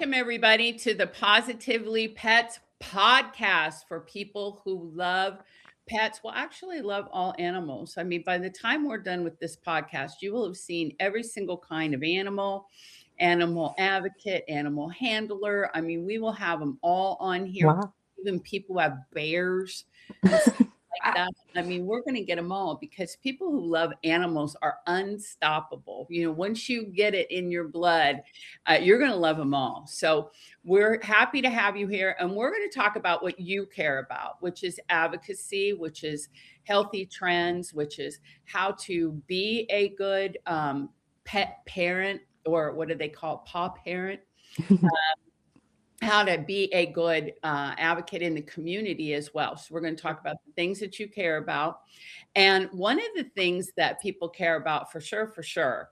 Welcome, everybody, to the Positively Pets podcast for people who love pets. Well, actually, love all animals. I mean, by the time we're done with this podcast, you will have seen every single kind of animal advocate, animal handler. I mean, we will have them all on here. Wow. Even people who have bears and stuff like Wow. that. I mean, we're going to get them all because people who love animals are unstoppable. You know, once you get it in your blood, you're going to love them all. So we're happy to have you here. And we're going to talk about what you care about, which is advocacy, which is healthy trends, which is how to be a good pet parent, or what do they call it? Paw parent. How to be a good advocate in the community as well. So we're going to talk about the things that you care about. And one of the things that people care about for sure,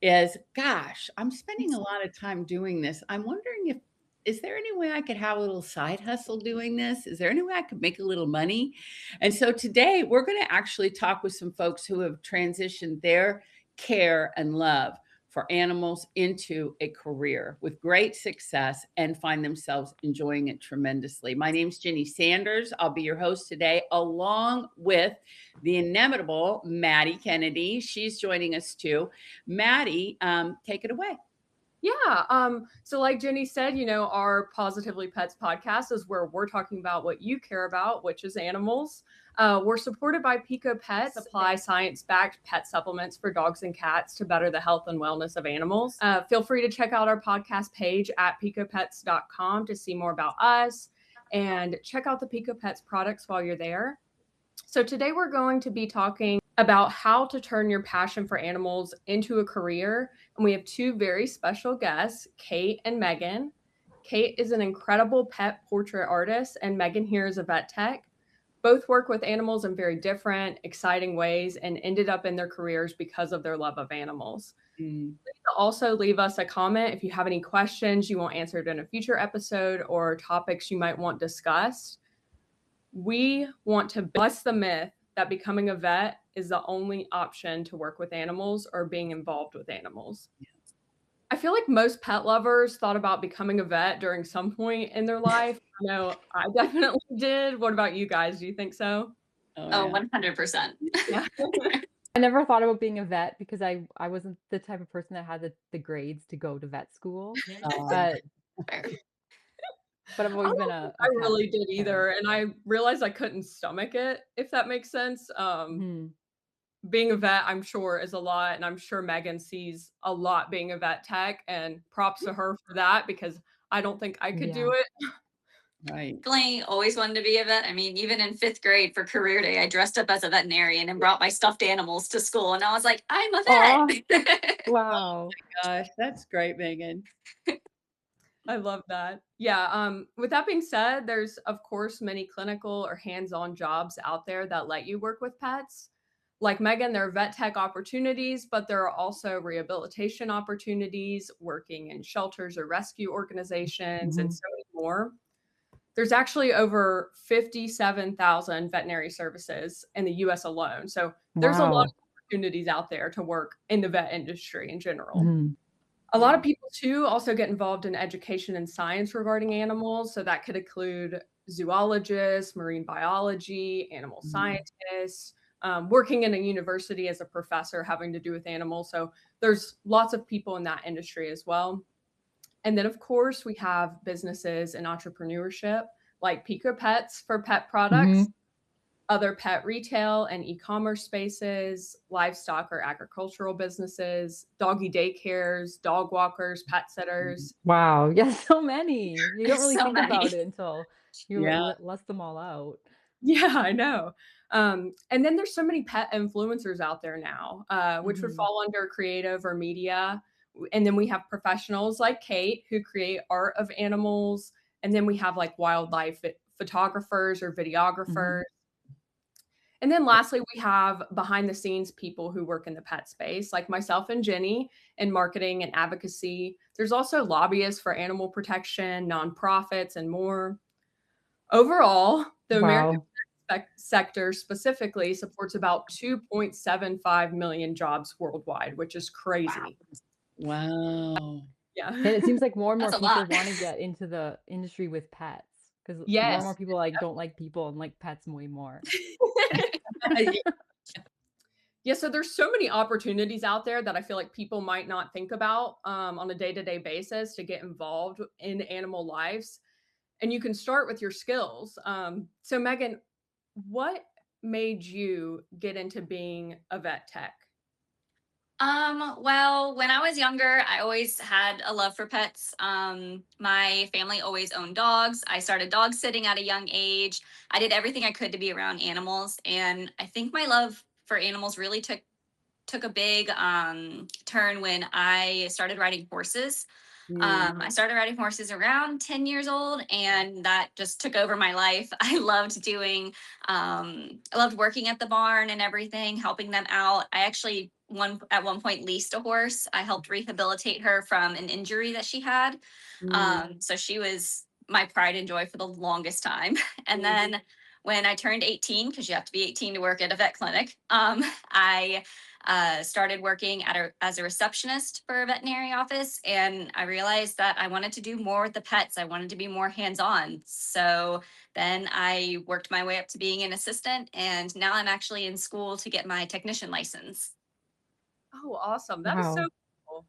is, gosh, I'm spending a lot of time doing this. I'm wondering, is there any way I could have a little side hustle doing this? Is there any way I could make a little money? And so today we're going to actually talk with some folks who have transitioned their care and love for animals into a career with great success and find themselves enjoying it tremendously. My name's Jenny Sanders. I'll be your host today, along with the inimitable Maddie Kennedy. She's joining us too. Maddie, take it away. Yeah. So like Jenny said, our Positively Pets podcast is where we're talking about what you care about, which is animals. We're supported by Pico Pets, supply science-backed pet supplements for dogs and cats to better the health and wellness of animals. Feel free to check out our podcast page at picopets.com to see more about us and check out the Pico Pets products while you're there. So today we're going to be talking about how to turn your passion for animals into a career. And we have two very special guests, Kate and Megan. Kate is an incredible pet portrait artist, and Megan here is a vet tech. Both work with animals in very different, exciting ways and ended up in their careers because of their love of animals. Please also leave us a comment if you have any questions you want answered in a future episode or topics you might want discussed. We want to bust the myth that becoming a vet is the only option to work with animals or being involved with animals. I feel like most pet lovers thought about becoming a vet during some point in their life. I know I definitely did. What about you guys? Do you think so? Oh, yeah. 100%. Yeah. I never thought about being a vet because I wasn't the type of person that had the grades to go to vet school. But Fair. I've always been I a pet really did parent. either. And I realized I couldn't stomach it, if that makes sense. Mhm. Being a vet, I'm sure, is a lot. And I'm sure Megan sees a lot being a vet tech. And props to her for that because I don't think I could do it. Right. Definitely always wanted to be a vet. I mean, even in 5th grade for career day, I dressed up as a veterinarian and brought my stuffed animals to school. And I was like, I'm a vet. Wow. Gosh, that's great, Megan. I love that. Yeah. With that being said, there's of course many clinical or hands-on jobs out there that let you work with pets. Like Megan, there are vet tech opportunities, but there are also rehabilitation opportunities, working in shelters or rescue organizations, and so many more. There's actually over 57,000 veterinary services in the US alone. So there's a lot of opportunities out there to work in the vet industry in general. Mhm. A lot of people too also get involved in education and science regarding animals. So that could include zoologists, marine biology, animal scientists, working in a university as a professor having to do with animals. So there's lots of people in that industry as well. And then of course we have businesses and entrepreneurship like Pico Pets for pet products, other pet retail and e-commerce spaces, livestock or agricultural businesses, doggy daycares, dog walkers, pet sitters. Wow. Yes, so many. You don't really So think many. about it until you Yeah. list them all out. Yeah, I know. And then there's so many pet influencers out there now, which would fall under creative or media. And then we have professionals like Kate who create art of animals. And then we have like wildlife photographers or videographers. And then lastly, we have behind the scenes people who work in the pet space, like myself and Jenny in marketing and advocacy. There's also lobbyists for animal protection, nonprofits, and more. Overall, the American sector specifically supports about 2.75 million jobs worldwide, which is crazy. Wow. Yeah. And it seems like more and That's more a people lot. want to get into the industry with pets because more and more Yes. people like don't like people and like pets way more. Yeah, so there's so many opportunities out there that I feel like people might not think about on a day-to-day basis to get involved in animal lives. And you can start with your skills. So Megan, what made you get into being a vet tech? Well, when I was younger, I always had a love for pets. My family always owned dogs. I started dog sitting at a young age. I did everything I could to be around animals, and I think my love for animals really took a big turn when I started riding horses. I started riding horses around 10 years old, and that just took over my life. I loved working at the barn and everything, helping them out. I actually at one point leased a horse. I helped rehabilitate her from an injury that she had. So she was my pride and joy for the longest time. And then when I turned 18, because you have to be 18 to work at a vet clinic, I started working as a receptionist for a veterinary office, and I realized that I wanted to do more with the pets. I wanted to be more hands-on. So then I worked my way up to being an assistant, and now I'm actually in school to get my technician license. Oh, awesome. That is so Wow. cool.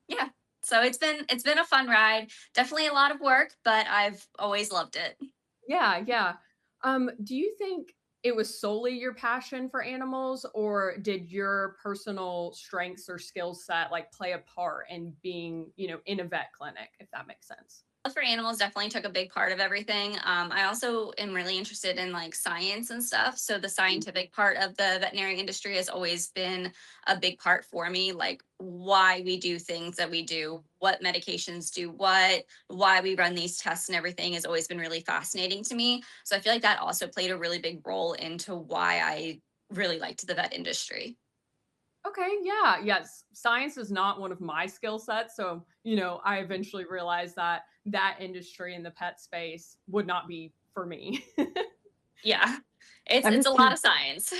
Yeah. So it's been a fun ride. Definitely a lot of work, but I've always loved it. Yeah, yeah. Do you think it was solely your passion for animals, or did your personal strengths or skill set like play a part in being, in a vet clinic, if that makes sense? Love for animals definitely took a big part of everything. I also am really interested in like science and stuff. So the scientific part of the veterinary industry has always been a big part for me, like why we do things that we do, what medications do what, why we run these tests and everything has always been really fascinating to me. So I feel like that also played a really big role into why I really liked the vet industry. Okay, yeah, yes. Science is not one of my skill sets, so I eventually realized that that industry in the pet space would not be for me. Yeah. It's I'm it's a just lot curious. of science.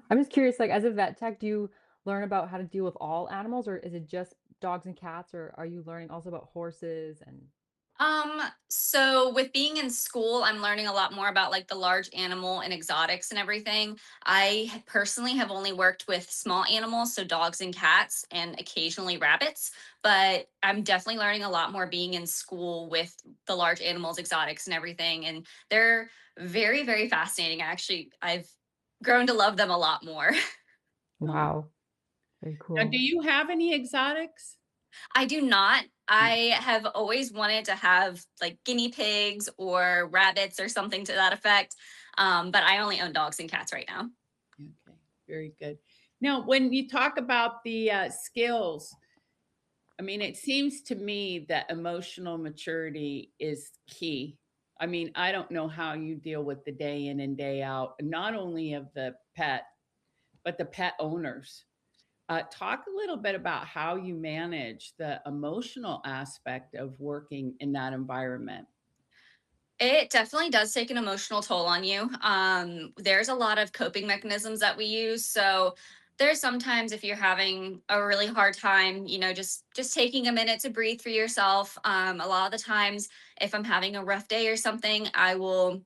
I'm just curious, like as a vet tech, do you learn about how to deal with all animals, or is it just dogs and cats, or are you learning also about horses and So with being in school, I'm learning a lot more about like the large animal and exotics and everything. Personally have only worked with small animals, so dogs and cats and occasionally rabbits, but I'm definitely learning a lot more being in school with the large animals, exotics and everything. And they're very, very fascinating. I've grown to love them a lot more. Oh. wow, very Now, do cool. you have any exotics? I do not. I have always wanted to have like guinea pigs or rabbits or something to that effect. But I only own dogs and cats right now. Okay, very good. Now, when you talk about the skills, I mean, it seems to me that emotional maturity is key. I mean, I don't know how you deal with the day in and day out, not only of the pet, but the pet owners. Talk a little bit about how you manage the emotional aspect of working in that environment. It definitely does take an emotional toll on you. There's a lot of coping mechanisms that we use. So there's sometimes if you're having a really hard time, just taking a minute to breathe for yourself. A lot of the times, if I'm having a rough day or something, I will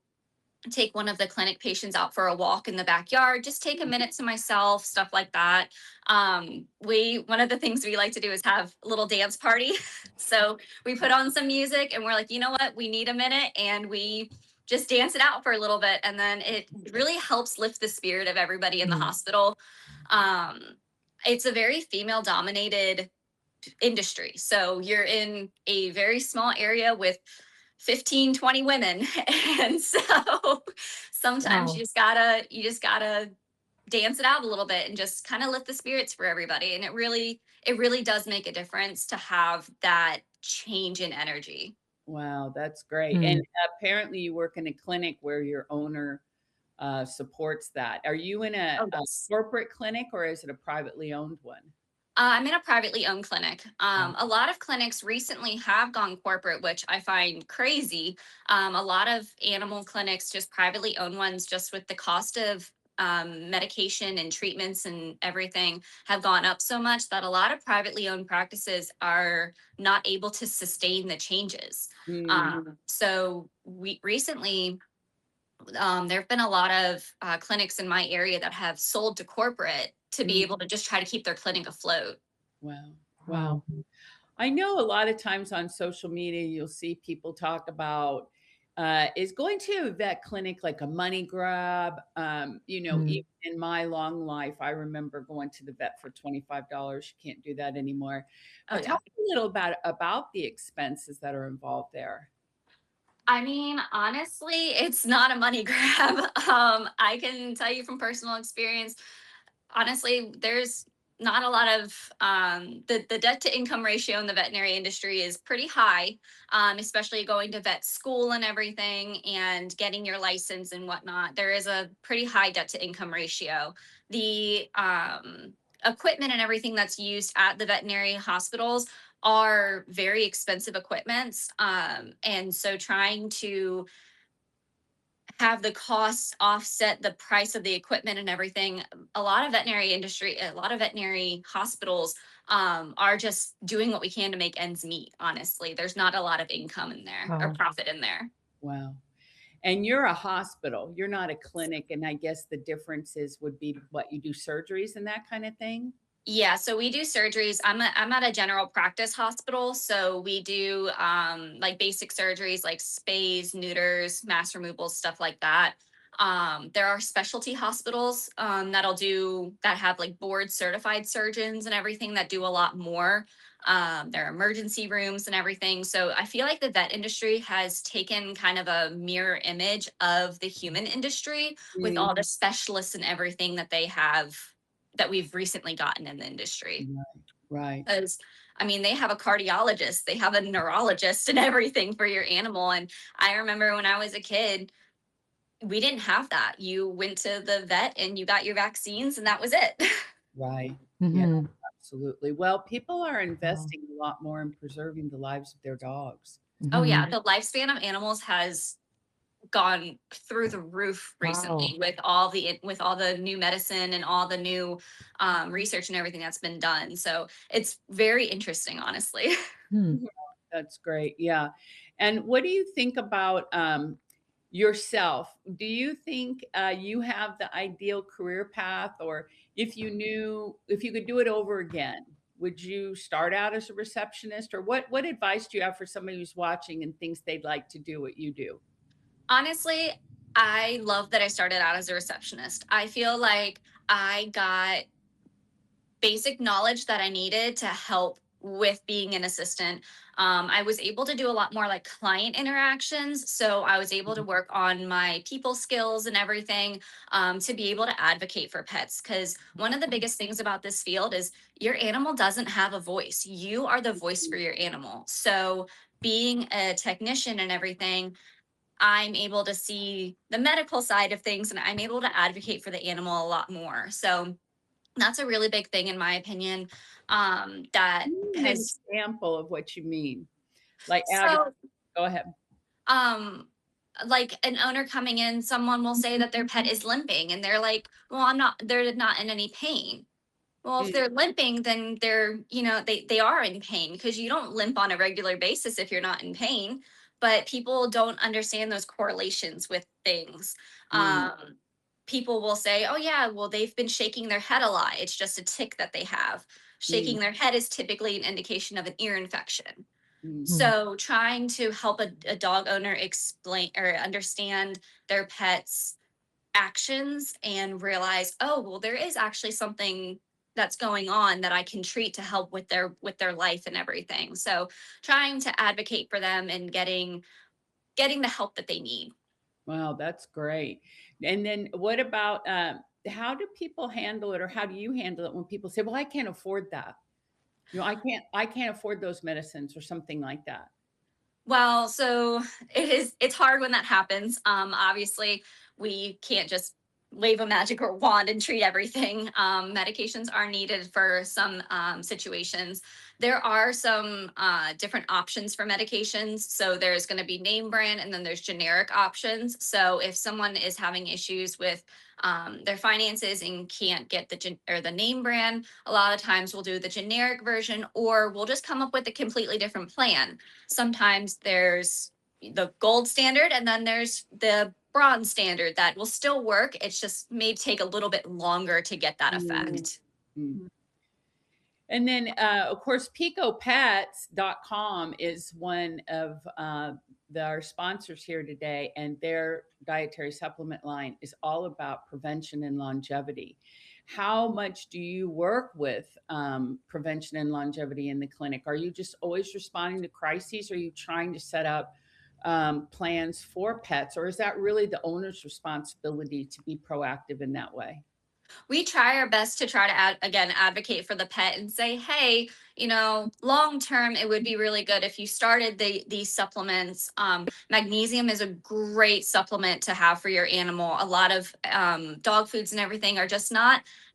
take one of the clinic patients out for a walk in the backyard, just take a minute to myself, stuff like that. We One of the things we like to do is have a little dance party. So we put on some music and we're like, you know what, we need a minute, and we just dance it out for a little bit, and then it really helps lift the spirit of everybody in the Mm. hospital. um, it's a very female dominated industry. So you're in a very small area with 15, 20 women. And so sometimes Wow. you just gotta dance it out a little bit and just kind of lift the spirits for everybody. And it really does make a difference to have that change in energy. Wow, that's great. And Mm. apparently, you work in a clinic where your owner supports that. Are you in Oh, a yes. corporate clinic or is it a privately owned one? I'm in a privately owned clinic. A lot of clinics recently have gone corporate, which I find crazy. A lot of animal clinics, just privately owned ones, just with the cost of medication and treatments and everything have gone up so much that a lot of privately owned practices are not able to sustain the changes. So we recently, there have been a lot of clinics in my area that have sold to corporate to be able to just try to keep their clinic afloat. Wow. Wow. I know a lot of times on social media, you'll see people talk about is going to a vet clinic like a money grab. Even in my long life, I remember going to the vet for $25. You can't do that anymore. Oh, But yeah. talk a little about the expenses that are involved there. I mean, honestly, it's not a money grab. I can tell you from personal experience, honestly, there's not a lot of the debt to income ratio in the veterinary industry is pretty high, especially going to vet school and everything and getting your license and whatnot. There is a pretty high debt to income ratio. The equipment and everything that's used at the veterinary hospitals are very expensive equipments. And so trying to have the costs offset the price of the equipment and everything. A lot of veterinary hospitals are just doing what we can to make ends meet. Honestly, there's not a lot of income in there or Wow. profit in there. Wow. And you're a hospital. You're not a clinic. And I guess the differences would be what you do surgeries and that kind of thing. Yeah, so we do surgeries. I'm at a general practice hospital, so we do like basic surgeries like spays, neuters, mass removals, stuff like that. There are specialty hospitals that have like board certified surgeons and everything that do a lot more. There are emergency rooms and everything. So I feel like the vet industry has taken kind of a mirror image of the human industry with all the specialists and everything that they have that we've recently gotten in the industry. Right. Because I mean, they have a cardiologist, they have a neurologist and everything for your animal. And I remember when I was a kid, we didn't have that. You went to the vet and you got your vaccines and that was it. Right. Yeah, Mhm. absolutely. Well, people are Wow. investing a lot more in preserving the lives of their dogs. Oh yeah, Mhm. the lifespan of animals has gone through the roof Wow. recently with all the new medicine and all the new research and everything that's been done. So it's very interesting, honestly. Hmm. That's great. Yeah. And what do you think about yourself? Do you think you have the ideal career path, or if you could do it over again, would you start out as a receptionist, or what advice do you have for somebody who's watching and thinks they'd like to do what you do? Honestly, I love that I started out as a receptionist. I feel like I got basic knowledge that I needed to help with being an assistant. I was able to do a lot more like client interactions. So I was able to work on my people skills and everything to be able to advocate for pets. Because one of the biggest things about this field is your animal doesn't have a voice. You are the voice for your animal. So being a technician and everything, I'm able to see the medical side of things and I'm able to advocate for the animal a lot more. So that's a really big thing in my opinion. That Give me an has example of what you mean. Like, so go ahead. um like an owner coming in, someone will say that their pet is limping and they're like, well, they're not in any pain. Well, if Mm, they're limping, then they are in pain because you don't limp on a regular basis if you're not in pain. But people don't understand those correlations with things. mm, People will say, oh, yeah, well, they've been shaking their head a lot. It's just a tick that they have. mm, Shaking their head is typically an indication of an ear infection. mm, Hmm. So, trying to help a dog owner explain or understand their pet's actions and realize, oh, well, there is actually something that's going on that I can treat to help with their life and everything. So trying to advocate for them and getting the help that they need. Wow, that's great. And then what about how do people handle it, or how do you handle it when people say, "Well, I can't afford that. I can't afford those medicines," or something like that? Well, so it's hard when that happens. Obviously we can't just wave a magical wand and treat everything. Medications are needed for some situations. There are some different options for medications. So there's going to be name brand and then there's generic options. So if someone is having issues with their finances and can't get the name brand, a lot of times we'll do the generic version, or we'll just come up with a completely different plan. Sometimes there's the gold standard and then there's the bronze standard that will still work. It's just may take a little bit longer to get that effect. Mm. And then, of course, picopets.com is one of our sponsors here today, and their dietary supplement line is all about prevention and longevity. How much do you work with prevention and longevity in the clinic? Are you just always responding to crises? Or are you trying to set up plans for pets? Or is that really the owner's responsibility to be proactive in that way? We try our best to try to advocate for the pet and say, hey, long term it would be really good if you started these supplements. Magnesium is a great supplement to have for your animal. A lot of dog foods and everything are just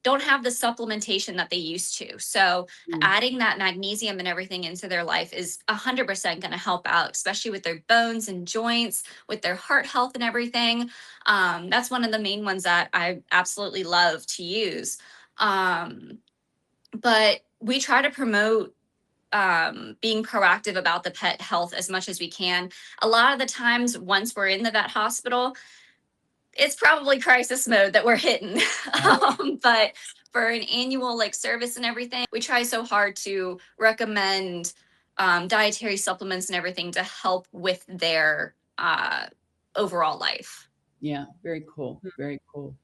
don't have the supplementation that they used to. So adding that magnesium and everything into their life is 100% going to help out, especially with their bones and joints, with their heart health and everything. That's one of the main ones that I absolutely love to use. But we try to promote being proactive about the pet health as much as we can. A lot of the times, once we're in the vet hospital, it's probably crisis mode that we're hitting. But for an annual service and everything, we try so hard to recommend dietary supplements and everything to help with their overall life. Yeah, very cool. Very cool.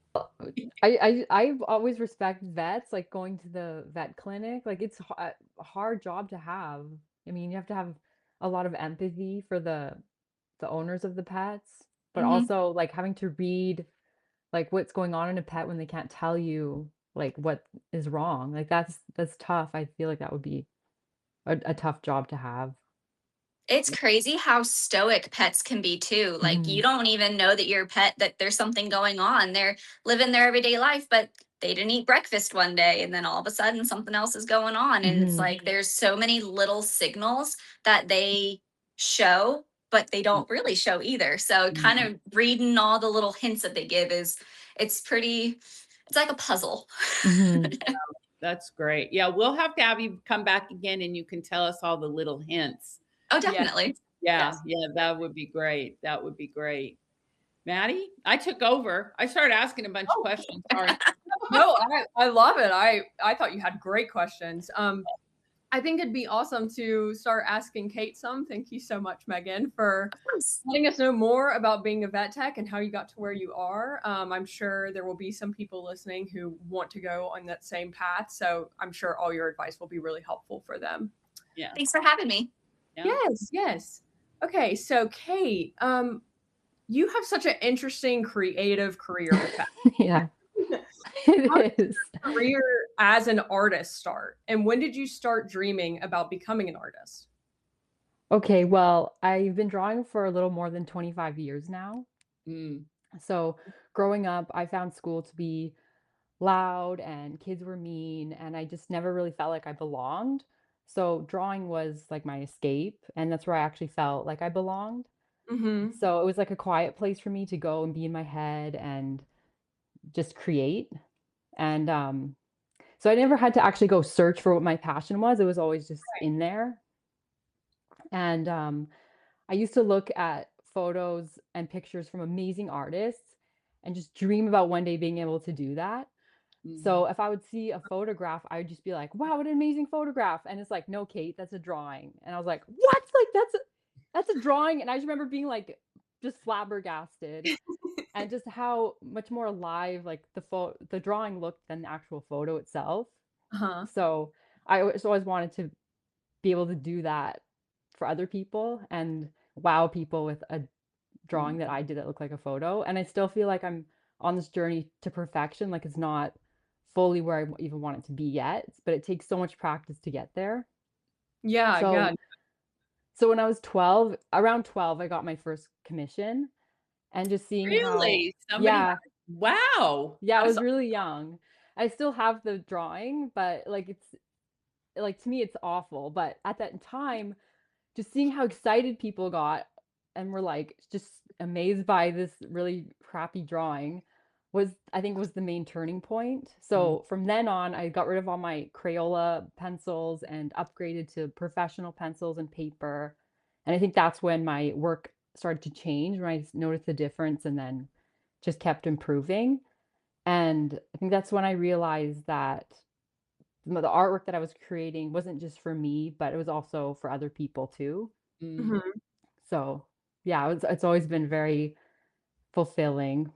I've always respected vets, like going to the vet clinic. Like it's a hard job to have. I mean, you have to have a lot of empathy for the owners of the pets, but also like having to read like what's going on in a pet when they can't tell you like what is wrong. Like that's tough. I feel like that would be a tough job to have. It's crazy how stoic pets can be too. Like you don't even know that your pet, that there's something going on. They're living their everyday life, but they didn't eat breakfast one day and then all of a sudden something else is going on. And it's like there's so many little signals that they show, but they don't really show either. So kind of reading all the little hints that they give it's like a puzzle. That's great. Yeah, we'll have you come back again and you can tell us all the little hints. Oh, definitely. Yeah, Yes. yeah, that would be great. That would be great. Maddie, I took over. I started asking a bunch of questions. Sorry. No, I love it. I thought you had great questions. I think it'd be awesome to start asking Kate some. Thank you so much, Megan, for letting us know more about being a vet tech and how you got to where you are. I'm sure there will be some people listening who want to go on that same path. So I'm sure all your advice will be really helpful for them. Yeah. Thanks for having me. Yeah. Yes. Okay, so Kate, you have such an interesting creative career path. Yeah. It is. Career as an artist start, and when did you start dreaming about becoming an artist? Okay, well, I've been drawing for a little more than 25 years now. So growing up, I found school to be loud and kids were mean, and I just never really felt like I belonged. So drawing was like my escape, and that's where I actually felt like I belonged. So it was like a quiet place for me to go and be in my head and just create. And so I never had to actually go search for what my passion was. It was always just in there. And I used to look at photos and pictures from amazing artists and just dream about one day being able to do that. So if I would see a photograph, I would just be like, "Wow, what an amazing photograph!" And it's like, "No, Kate, that's a drawing." And I was like, "What? Like that's a drawing?" And I just remember being like, just flabbergasted, and just how much more alive like the drawing looked than the actual photo itself. So always wanted to be able to do that for other people and wow people with a drawing that I did that looked like a photo. And I still feel like I'm on this journey to perfection. Like it's not fully where I even want it to be yet, but it takes so much practice to get there. Yeah. So when I was around 12, I got my first commission and just seeing how, Really? Somebody yeah, Wow. Yeah, I That is was really young. I still have the drawing, but, like, it's like, to me, it's awful, but at that time, just seeing how excited people got and were, like, just amazed by this really crappy drawing was I think was the main turning point. Mm, So, from then on, I got rid of all my Crayola pencils and upgraded to professional pencils and paper, and I think that's when my work started to change, when I noticed the difference and then just kept improving, and I think that's when I realized that the artwork that I was creating wasn't just for me, but it was also for other people too. mm. Mhm. So, yeah, it's always been very fulfilling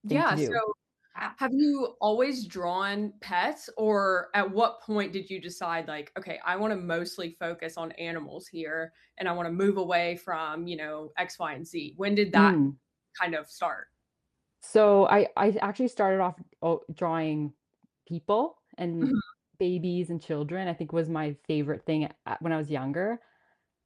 thing to Yeah, do. so Wow. have you always drawn pets, or at what point did you decide, like, "Okay, I wanna mostly focus on animals here, and I wanna move away from, X, Y, and Z?" When did that Mm. kind of start? So I actually started off drawing people and Mhm, babies and children. I think was my favorite thing when I was younger.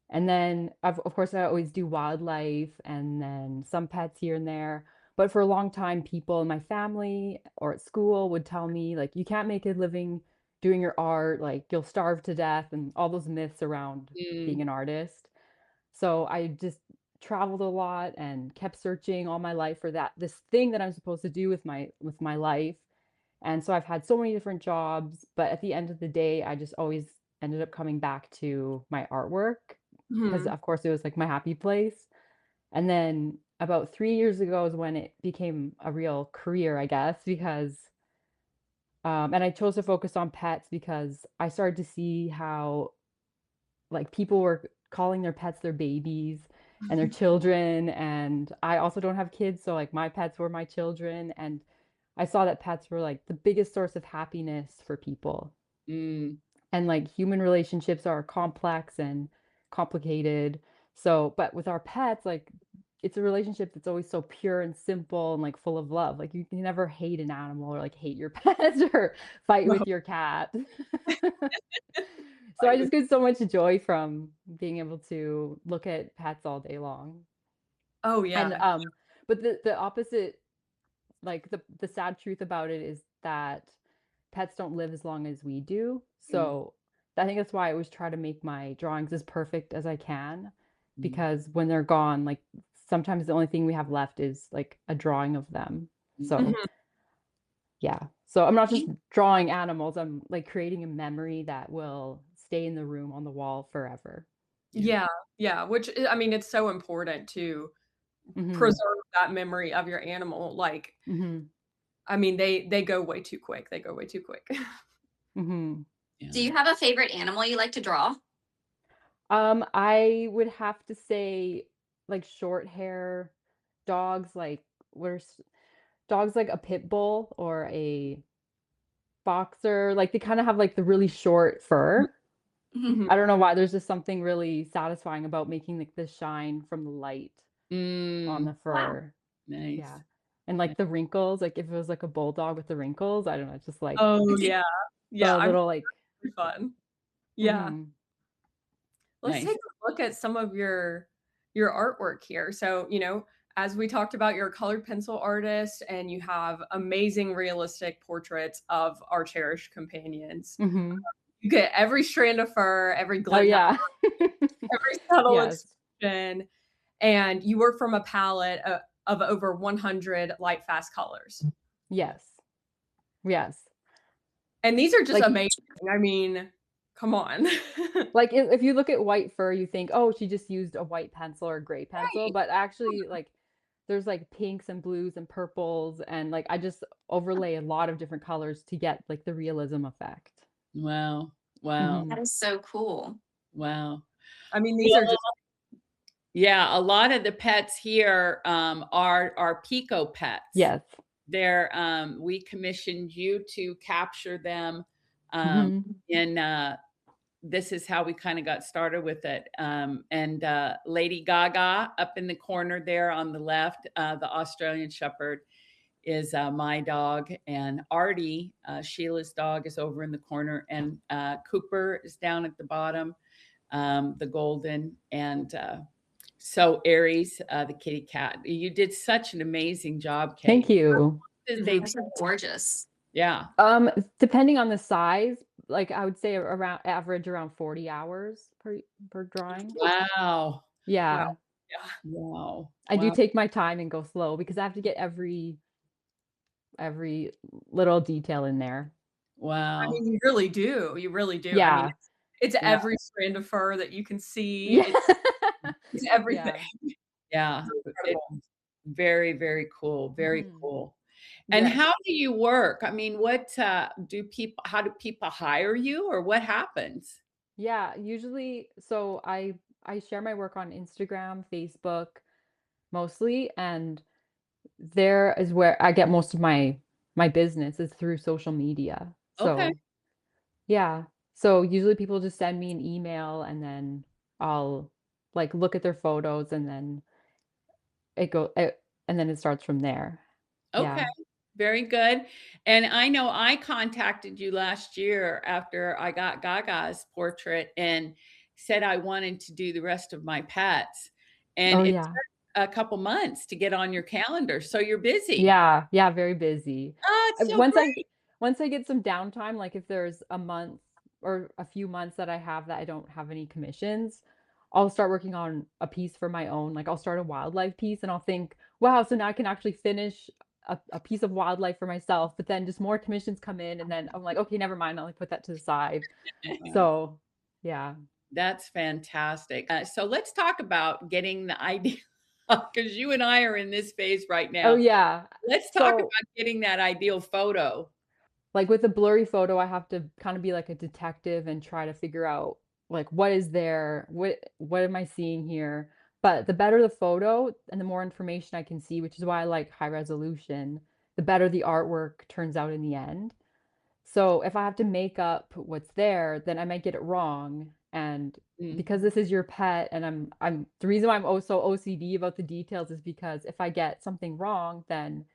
And then, of course, I always do wildlife and then some pets here and there. But for a long time, people in my family or at school would tell me, like, you can't make a living doing your art, like, you'll starve to death, and all those myths around being Mm, an artist. So I just traveled a lot and kept searching all my life for this thing that I'm supposed to do with my life. And so I've had so many different jobs, but at the end of the day, I just always ended up coming back to my artwork because mhm, of course it was like my happy place. And then about 3 years ago is when it became a real career, I guess, because and I chose to focus on pets because I started to see how like people were calling their pets their babies and their children, and I also don't have kids, so like my pets were my children, and I saw that pets were like the biggest source of happiness for people. mm, And like human relationships are complex and complicated. So, but with our pets, like it's a relationship that's always so pure and simple and like full of love. Like you can never hate an animal or like hate your pet or fight no, with your cat. So I like just get so much joy from being able to look at pets all day long. oh, And yeah. but the opposite, like the sad truth about it is that pets don't live as long as we do. mm, So I think that's why I always try to make my drawings as perfect as I can, mm, because when they're gone, like sometimes the only thing we have left is like a drawing of them. So Mhm. yeah. So I'm not just You- drawing animals, I'm like creating a memory that will stay in the room on the wall forever. yeah. Yeah, yeah, which I mean, it's so important to Mhm. preserve that memory of your animal, like, Mhm. I mean, they go way too quick, they go way too quick. Mhm. Do Yeah. you have a favorite animal you like to draw? I would have to say like short hair dogs, like where's dogs like a pit bull or a boxer, like they kind of have like the really short fur. Mhm. Mhm. I don't know why. There's just something really satisfying about making like the shine from the light on Mm, the Wow. fur. Yeah. nice. And Ni like the wrinkles, like if it was like a bulldog with the wrinkles, I don't know, it's just like Oh, yeah. Yeah, the I'm little like really fun. Yeah. mhm. Let's take nice. a look at some of your artwork here. So, as we talked about, you're a colored pencil artist and you have amazing realistic portraits of our cherished companions. Mhm. You get every strand of fur, every Oh glint in the yeah. every subtle Yes. expression, and you work from a palette of over 100 light, fast colors. Yes. Yes. And these are just Like amazing. I mean, come on. Like, if you look at white fur, you think, "Oh, she just used a white pencil or a gray pencil," Right. but actually, like, there's, like, pinks and blues and purples, and, like, I just overlay a lot of different colors to get, like, the realism effect. Wow. Wow. That Mhm. is so cool. Wow. I mean, these are Well, just yeah, a lot of the pets here, are Pico pets. Yes. We commissioned you to capture them, um, Mhm. in, this is how we kinda got started with it, and, Lady Gaga up in the corner there on the left, the Australian Shepherd is, my dog, and Artie, Sheila's dog, is over in the corner, and, Cooper is down at the bottom, the golden, and, So Aries, the kitty cat, you did such an amazing job, Thank Kate. you. Did they? Mhm. Those are gorgeous. Yeah. Depending on the size, like I would say around average around 40 hours per drawing. Wow. Wow. Yeah. Yeah. Wow. I do Wow. take my time and go slow because I have to get every little detail in there. I Wow. mean, you really do. You really do. I mean, Yeah. it's Yeah. every strand of fur that you can see. Yeah. It's everything. Yeah. Yeah. It's It's incredible. very, very cool. Very Mhm. cool. And Yes. how do you work? I mean, what do people, how do people hire you or what happens? Yeah, usually so I share my work on Instagram, Facebook mostly, and there is where I get most of my business is through social media. Okay. So, yeah. So usually people just send me an email and then I'll like look at their photos and then and then it starts from there. Okay. Yeah. Very good. And I know I contacted you last year after I got Gaga's portrait and said I wanted to do the rest of my pets. And Oh it yeah. took a couple months to get on your calendar. So you're busy. Yeah, yeah, very busy. Oh, Uh, it's so once I great. once I get some downtime, like if there's a month or a few months that I have that I don't have any commissions, I'll start working on a piece for my own. Like I'll start a wildlife piece and I'll think, wow, so now I can actually finish a piece of wildlife for myself. But then just more commissions come in and then I'm like, okay, never mind. I'll like put that to the side. So yeah. That's fantastic. So let's talk about getting the idea because you and I are in this phase right Oh now. yeah. Let's talk So about getting that ideal photo. like with a blurry photo, I have to kind of be like a detective and try to figure out like what is there, what am I seeing here? But the better the photo and the more information I can see, which is why I like high resolution, the better the artwork turns out in the end. So if I have to make up what's there, then I might get it wrong. And Mm, because this is your pet and I'm the reason why I'm so OCD about the details is because if I get something wrong, then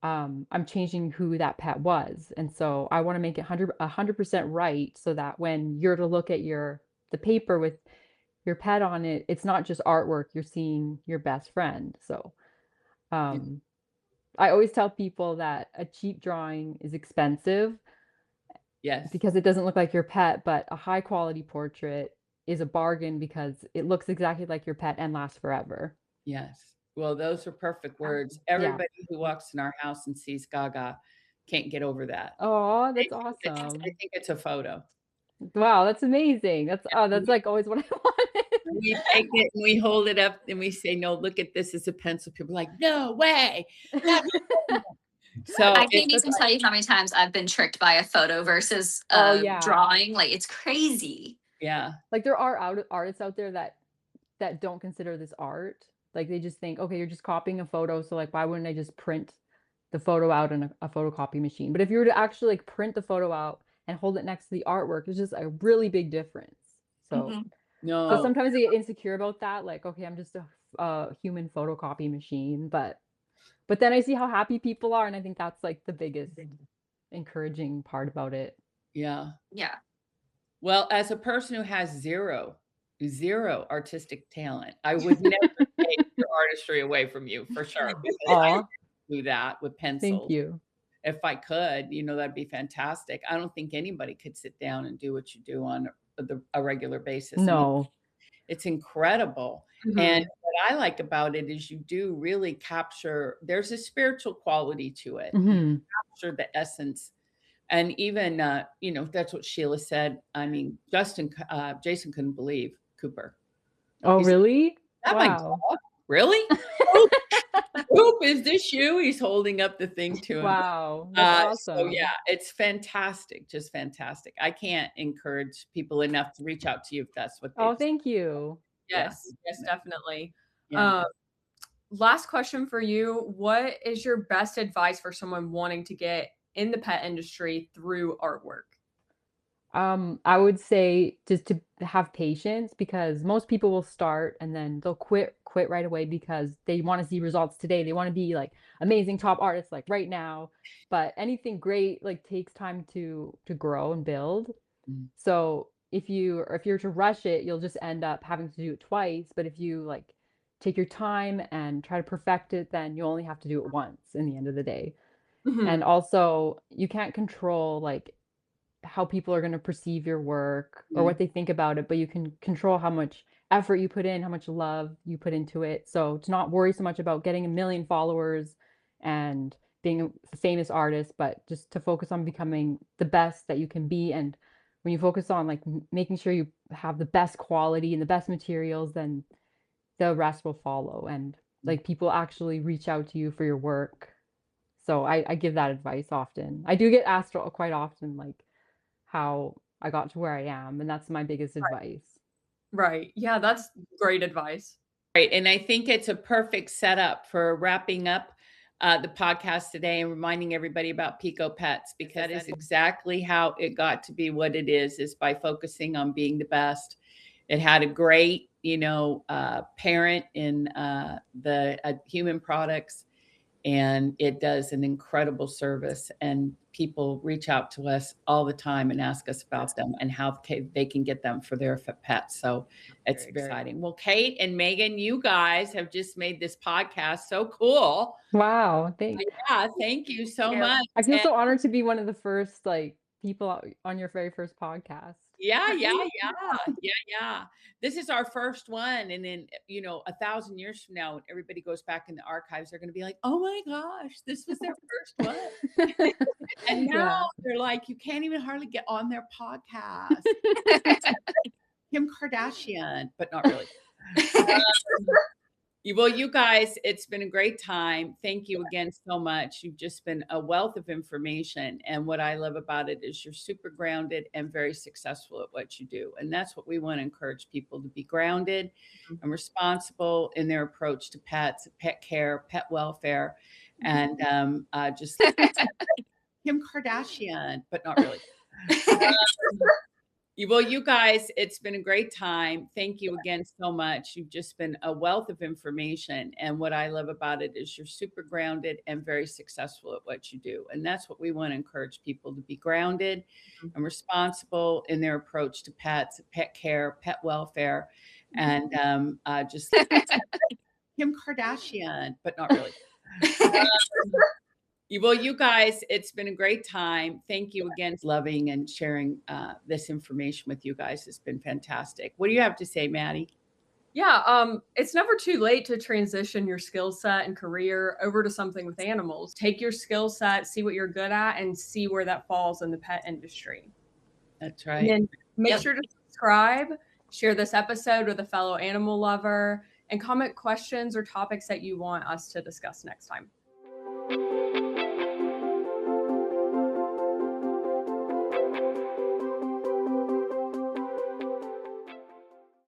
I'm changing who that pet was. And so I want to make it 100% right so that when you're to look at the paper with your pet on it, it's not just artwork, you're seeing your best friend. So yeah, um, I always tell people that a cheap drawing is expensive yes. because it doesn't look like your pet, but a high quality portrait is a bargain because it looks exactly like your pet and lasts forever. Yes. Well, those are perfect words. Yeah. Everybody who walks in our house and sees Gaga can't get over that. Oh, They that's think I awesome. think it's a photo. Wow, that's amazing. That's like always what I wanted. We take it and we hold it up and we say, "No, look at this as a pencil." People are like, "No way. That's so I can't it's even tell you how many times I've been tricked by a photo versus Oh, a yeah. drawing. Like it's crazy. yeah, Like, there are artists out there that don't consider this art. Like, they just think, "Okay, you're just copying a photo, so, like, why wouldn't I just print the photo out in a photocopy machine?" But if you were to actually, like, print the photo out and hold it next to the artwork, it's just a really big difference. So Mhm. so Oh, no, sometimes I get insecure about that, like, "Okay, I'm just a human photocopy machine," but then I see how happy people are, and I think that's, like, the biggest encouraging part about it. yeah. Yeah. Well, as a person who has 0 artistic talent, I would never take your artistry away from you for sure because I Aw, do that with thank pencils. you. If I could, that'd be fantastic. I don't think anybody could sit down and do what you do on a regular basis. I mean, No. it's incredible. And mhm. what I like about it is you do really capture there's a spiritual quality to it. You Mhm. capture the essence. And even, that's what Sheila said. I mean, Jason couldn't believe Cooper. Oh, He's like, really? "Is that my Wow. dog? Really? Coop, Coop, is this you?" He's holding up the thing to him. Wow, that's So yeah, awesome. it's fantastic, just fantastic. I can't encourage people enough to reach out to you if that's what they Oh, just thank you. yeah, Yes, yes, yeah, definitely. yeah. Um, Last question for you. What is your best advice for someone wanting to get in the pet industry through artwork? I would say just to have patience because most people will start and then they'll quit right away because they wanna see results today. They wanna be, like, amazing top artists, like, right now, but anything great, like, takes time to grow and build. Mm. So if you're to rush it, you'll just end up having to do it twice. But if you like take your time and try to perfect it, then you only have to do it once in the end of the day. And Mhm. also, you can't control like how people are going to perceive your work or Mm. what they think about it, but you can control how much effort you put in, how much love you put into it. So to not worry so much about getting a million followers and being a famous artist, but just to focus on becoming the best that you can be. And when you focus on like making sure you have the best quality and the best materials, then the rest will follow. And like people actually reach out to you for your work. So I give that advice often. I do get asked quite often, like, how I got to where I am, and that's my biggest advice. Right. Yeah, that's great advice. Right, and I think it's a perfect setup for wrapping up the podcast today and reminding everybody about Pico Pets, because that is exactly how it got to be what it is by focusing on being the best. It had a great, parent in the human products, and it does an incredible service, and people reach out to us all the time and ask us about them and how they can get them for their pets. So it's very exciting. Well, Kate and Megan, you guys have just made this podcast so cool. Wow, thanks. Yeah, thank you so much. I feel And so honored to be one of the first, like, people on your very first podcast. yeah. This is our first one, and then 1,000 years from now, when everybody goes back in the archives, they're going to be like, "Oh my gosh, this was their first one." And now Yeah. they're like, you can't even hardly get on their podcast. Kim Kardashian, but not really. Well, you guys, it's been a great time. Thank you again so much. You've just been a wealth of information. And what I love about it is you're super grounded and very successful at what you do. And that's what we want to encourage people to be grounded and responsible in their approach to pets, pet care, pet welfare, and just Kim Kardashian, but not really. Well, you guys, it's been a great time. Thank you again so much. You've just been a wealth of information. And what I love about it is you're super grounded and very successful at what you do. And that's what we want to encourage people to be grounded and responsible in their approach to pets, pet care, pet welfare, and just Kim Kardashian, but not really. Well, you guys, it's been a great time. Thank you again. Loving and sharing this information with you guys has been fantastic. What do you have to say, Maddie? Yeah, it's never too late to transition your skill set and career over to something with animals. Take your skill set, see what you're good at, and see where that falls in the pet industry. That's And right. then make sure to subscribe, share this episode with a fellow animal lover, and comment questions or topics that you want us to discuss next time.